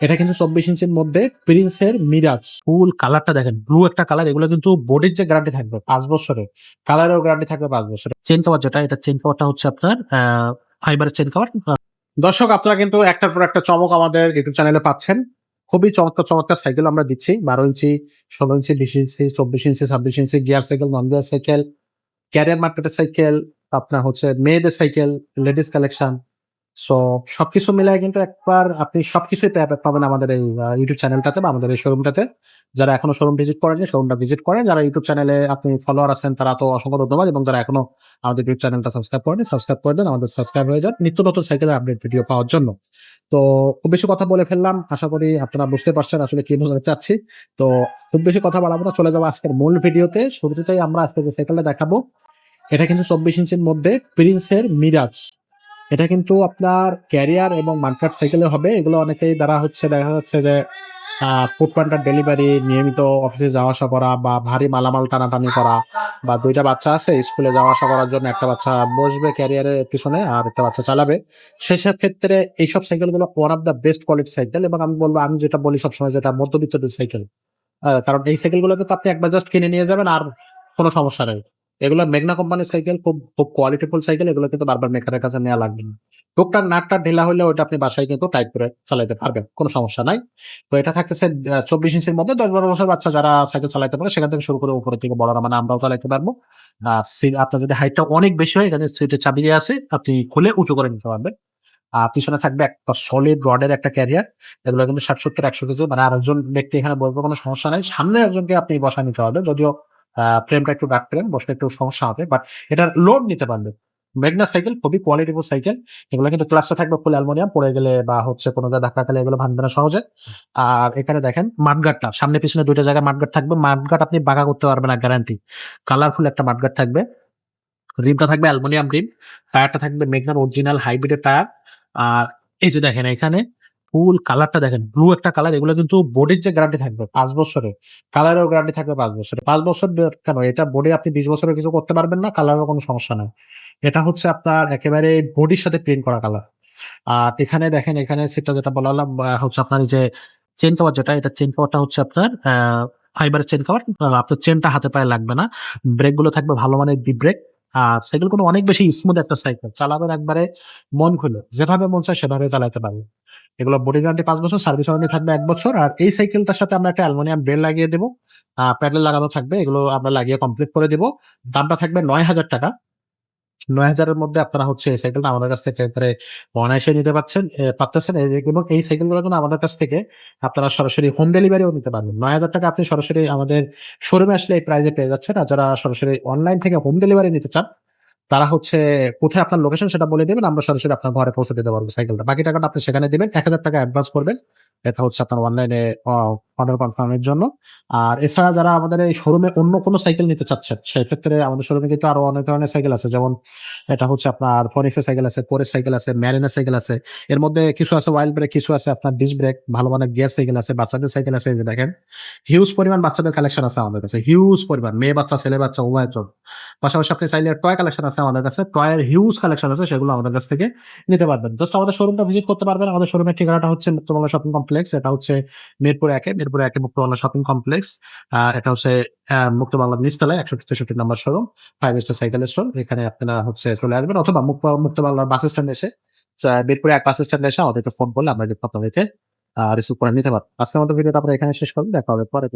এটা কিন্তু 24 ইঞ্চির মধ্যে প্রিন্সের মিরাজ ফুল কালারটা দেখেন, ব্লু একটা কালার। এগুলো কিন্তু বডির যে গ্যারান্টি থাকবে 5 বছরের, কালারেও গ্যারান্টি থাকবে 5 বছরের। চেন কভার যেটা, এটা চেন কভারটা হচ্ছে আপনার ফাইবারের চেন কভার। দর্শক, আপনারা কিন্তু একটার পর একটা চমক আমাদের ইউটিউব চ্যানেলে পাচ্ছেন। খুবই চমৎকার চমৎকার সাইকেল আমরা দিচ্ছি। 12 inch, 16 inch, 20 inch, 24 inch, 26 inch, gear cycle, non gear cycle, carrier মার্কেটের সাইকেল, আপনার হচ্ছে মেয়েদের সাইকেল, লেডিস কালেকশন। সো সবকিছু মিলায় কিন্তু একবার আপনি সবকিছুই পাবেন আমাদের এই ইউটিউব চ্যানেলটাতে বা আমাদের এই শোরুমটাতে। যারা এখনো শোরুম ভিজিট করেনি, শোরুমটা ভিজিট করেন। যারা ইউটিউব চ্যানেলে আপনি ফলোয়ার আছেন, তারা তো অসংখ্য ধন্যবাদ, এবং যারা এখনো আমাদের ইউটিউব চ্যানেলটা সাবস্ক্রাইব করেনি, সাবস্ক্রাইব করে দেন, আমাদের সাবস্ক্রাইব হয়ে যান নিত্য নতুন সাইকেলের আপডেট ভিডিও পাওয়ার জন্য। তো খুব বেশি কথা বলে ফেললাম, আশা করি আপনারা বুঝতে পারছেন আসলে কি বোঝাতে চাচ্ছি। তো খুব বেশি কথা বাড়াবো না, চলে যাবো আজকের মূল ভিডিওতে। শুরুতেই আমরা আজকে যে সাইকেলটা দেখাবো, এটা কিন্তু 24 ইঞ্চির মধ্যে প্রিন্সের মিরাজ। এটা কিন্তু আপনার ক্যারিয়ার এবং মার্কেট সাইকেলে হবে। এগুলো অনেকেই দ্বারা হচ্ছে দেখা যাচ্ছে যে ফুড প্যান্ডার ডেলিভারি, নিয়মিত অফিসে যাওয়া আসা করা, বা ভারী মালামাল টানাটানি করা, বা দুইটা বাচ্চা আছে স্কুলে যাওয়া আসা করার জন্য, একটা বাচ্চা বসবে ক্যারিয়ারের পিছনে আর একটা বাচ্চা চালাবে। সেসব ক্ষেত্রে এইসব সাইকেলগুলো one of the best quality cycle. এবং আমি বলবো, আমি যেটা বলি সবসময়, যেটা মধ্যবিত্তদের সাইকেল। কারণ এই সাইকেলগুলোতে তো আপনি একবার জাস্ট কিনে নিয়ে যাবেন আর কোনো সমস্যা নেই। এগুলো মেঘনা কোম্পানির সাইকেল, খুব খুব কোয়ালিটিফুল সাইকেল। এগুলো কিন্তু বারবার মেকারের কাছে নেওয়া লাগবে না। টুকটাক নাটটা ঢিলা হলে ওটা আপনি বাসায় কিন্তু টাইট করে চালাতে পারবেন, কোনো সমস্যা নাই। তো এটা থাকতেছে 24 ইঞ্চির মধ্যে। 10-12 বছর বাচ্চা যারা সাইকেল চালাতে পারে, সেখান থেকে শুরু করে উপরে থেকে বড়রা, মানে আমরাও চালাতে পারবো। আপনার যদি হাইটটা অনেক বেশি হয়, এখানে সিটের চাবি দিয়ে আছে, আপনি খুলে উঁচু করে নিতে পারবেন। পিছনে থাকবে একটা সলিড রডের একটা ক্যারিয়ার। এগুলো কিন্তু 60-70-100 কেজি, মানে আরেকজন ব্যক্তি এখানে বলবো কোনো সমস্যা নাই। সামনে একজনকে আপনি বসা নিতে হবে, যদিও ফ্রেমটা একটু ডাক ফ্রেম, বসলে একটু সমস্যা হবে, বাট এটার লোড নিতে পারবে। মেঘনা সাইকেল খুবই কোয়ালিটিফুল সাইকেল। এগুলো কিন্তু ক্লাসটা থাকবে ফুল অ্যালুমিনিয়াম, পড়ে গেলে বা হচ্ছে কোনো জায়গায় ধাক্কা খেলে এগুলো ভাঙবে না সহজে। আর এখানে দেখেন মাঠগাটটা, সামনে পিছনে দুইটা জায়গায় মাঠগাট থাকবে। মাঠগাট আপনি বাঁকা করতে পারবেন না, গ্যারান্টি। কালারফুল একটা মাঠগাট থাকবে। রিমটা থাকবে অ্যালুমিনিয়াম রিম। টায়ারটা থাকবে মেঘনার অরিজিনাল হাইব্রিডের টায়ার। আর এই যে দেখেন এখানে ফুল কালারটা দেখেন, ব্লু একটা কালার। এগুলো কিন্তু বডির যে গ্যারান্টি থাকবে 5 বছরের, কালারেও গ্যারান্টি থাকবে 5 বছরের। 5 বছর কেন, এটা বডি আপনি 20 বছরের কিছু করতে পারবেন না, কালারেরও কোনো সমস্যা নাই। এটা হচ্ছে আপনার একেবারে বডির সাথে প্রিন্ট করা কালার। আর এখানে দেখেন, এখানে সিটটা যেটা বলা হলাম হচ্ছে আপনার এই যে চেন কভার যেটা, এটা চেন কভারটা হচ্ছে আপনার ফাইবারের চেন কভার। আপনার চেনটা হাতে পায়ে লাগবে না। ব্রেক গুলো থাকবে ভালো মানের বি ব্রেক। আর সাইকেল কোনো অনেক বেশি স্মুথ একটা সাইকেল, চালাবেন একবারে মন খুলে, যেভাবে মন চায় সেভাবে চালাতে পারবেন। এগুলো বডি গ্যারান্টি 5 বছর, সার্ভিস ওয়ারেন্টি থাকবে 1 বছর। আর এই সাইকেলটার সাথে আমরা একটা অ্যালুমিনিয়াম ব্রেল লাগিয়ে দেবো, প্যাডেল লাগানো থাকবে। এগুলো আমরা লাগিয়ে কমপ্লিট করে দেবো। দামটা থাকবে 9,000 টাকা। 9,000-এর মধ্যে আপনারা হচ্ছে এই সাইকেলটা আমাদের কাছ থেকে একেবারে অনায়াসে নিতে পারতেছেন। এবং এই সাইকেলগুলো কিন্তু আমাদের কাছ থেকে আপনারা সরাসরি হোম ডেলিভারিও নিতে পারবেন। 9,000 টাকা আপনি সরাসরি আমাদের শোরুমে আসলে এই প্রাইজে পেয়ে যাচ্ছেন। আর যারা সরাসরি অনলাইন থেকে হোম ডেলিভারি নিতে চান, তারা হচ্ছে কোথায় আপনার লোকেশন সেটা বলে দেবেন, আমরা সরাসরি আপনার ঘরে পৌঁছে দিতে পারবো সাইকেলটা। বাকি টাকাটা আপনি সেখানে দিবেন, 1,000 টাকা অ্যাডভান্স করবেন। এটা হচ্ছে আপনার অনলাইনে অর্ডার কনফার্মের জন্য। আর এছাড়া যারা আমাদের এই শোরুমে অন্য কোনো সাইকেল নিতে চাচ্ছেন, সেই ক্ষেত্রে আমাদের শোরুমে কিন্তু আরো অনেক ধরনের সাইকেল আছে। যেমন এটা হচ্ছে আপনার ফনিক্সের সাইকেল আছে, পোরের সাইকেল আছে, ম্যারিনের সাইকেল আছে। এর মধ্যে কিছু আছে ওয়াইল্ড ব্রেক, কিছু আছে আপনার ডিস্ক ব্রেক, ভালো মানের গিয়ার সাইকেল আছে, বাচ্চাদের সাইকেল আছে। এই যে দেখেন, হিউজ পরিমাণ বাচ্চাদের কালেকশন আছে আমাদের কাছে, হিউজ পরিমাণ, মেয়ে বাচ্চা ছেলে বাচ্চা উভয়ের জন্য। পাশাপাশি আপনি চাইলে টয় কালেকশন আছে আমাদের কাছে, টয়ের হিউজ কালেকশন আছে, সেগুলো আমাদের কাছ থেকে নিতে পারবেন। জাস্ট আমাদের শোরুমটা ভিজিট করতে পারবেন। আমাদের শোরুমের ঠিকানাটা হচ্ছে মুক্তবাংলা শপিং কমপ্লেক্স। এটা হচ্ছে মিরপুর একে মুক্তবাংলা শপিং কমপ্লেক্স। এটা হচ্ছে মুক্তবাংলা নিচতলায় 61-63 নম্বর শোরুম, 5 স্টার সাইকেল স্টোর। এখানে আপনারা হচ্ছে চলে আসবেন, অথবা মুক্তবাংলার বাস স্ট্যান্ড এসে, মিরপুরে 1 বাস স্ট্যান্ড এসে আমাদেরকে ফোন করলে আমরা কিন্তু আপনাদেরকে রিসিভ করে নিতে পারবো। আজকে আমাদের ভিডিওটা আমরা এখানে শেষ করবো, দেখা হবে পরে।